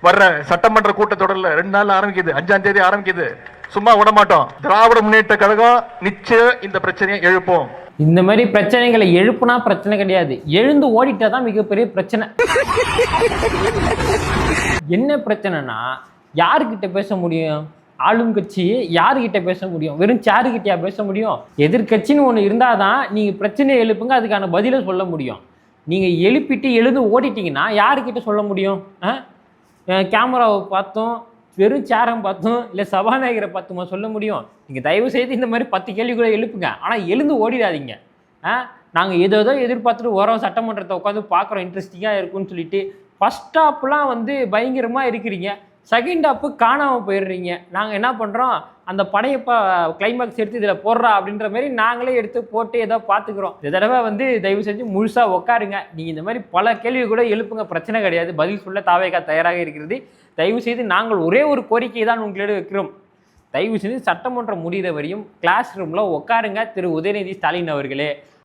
வர்ற சட்டமன்ற கூட்டத்தொடர்ல 2 நாள் ஆரம்பிக்குது, 5ஆம் தேதி ஆரம்பிக்குது. சும்மா விட மாட்டோம். திராவிட முன்னேற்ற கழகம் நிச்சயம் இந்த பிரச்சனையை எழுப்போம். இந்த மாதிரி பிரச்சனைகளை எழுப்புனா பிரச்சனை கிடையாது, எழுந்து ஓடிட்டா தான் மிகப்பெரிய பிரச்சனை. என்ன பிரச்சனைனா, யாருக்கிட்ட பேச முடியும்? ஆளும் கட்சி யாருக்கிட்ட பேச முடியும்? வெறும் சேருக்கிட்டயா பேச முடியும்? எதிர்கட்சின்னு ஒன்று இருந்தால் தான் நீங்கள் பிரச்சனையை எழுப்புங்க, அதுக்கான பதிலை சொல்ல முடியும். நீங்கள் எழுப்பிட்டு எழுந்து ஓடிட்டீங்கன்னா யாருக்கிட்ட சொல்ல முடியும்? கேமராவை பார்த்தோம், வெறும் சேரம் பார்த்தோம், இல்லை சபாநாயகரை பார்த்துமா சொல்ல முடியும்? நீங்கள் தயவு செய்து இந்த மாதிரி 10 கேள்விகளை எழுப்புங்க, ஆனால் எழுந்து ஓடிடாதீங்க. நாங்கள் ஏதோ எதிர்பார்த்துட்டு வரோம், சட்டமன்றத்தை உட்காந்து பார்க்குறோம், இன்ட்ரெஸ்டிங்காக இருக்குன்னு சொல்லிட்டு ஃபஸ்ட் ஹாப்லாம் வந்து பயங்கரமாக இருக்கிறீங்க, செகண்ட் ஹாப்பு காணாமல் போயிடுறீங்க. நாங்கள் என்ன பண்ணுறோம், அந்த படையப்பா கிளைமேக்ஸ் எடுத்து இதில் போடுறா அப்படின்ற மாதிரி நாங்களே எடுத்து போட்டு ஏதோ பார்த்துக்குறோம். இந்த தடவை வந்து தயவு செஞ்சு முழுசாக உட்காருங்க. நீங்கள் இந்த மாதிரி பல கேள்வி கூட எழுப்புங்க, பிரச்சனை கிடையாது. பதில் சொல்ல தாவேகா தயாராக இருக்கிறது. தயவு செய்து நாங்கள் ஒரே ஒரு கோரிக்கை தான் உங்களிடம் வைக்கிறோம். தயவு செஞ்சு சட்டமன்றம் முடிகிற வரையும் கிளாஸ் ரூமில் உட்காருங்க திரு உதயநிதி ஸ்டாலின் அவர்களே.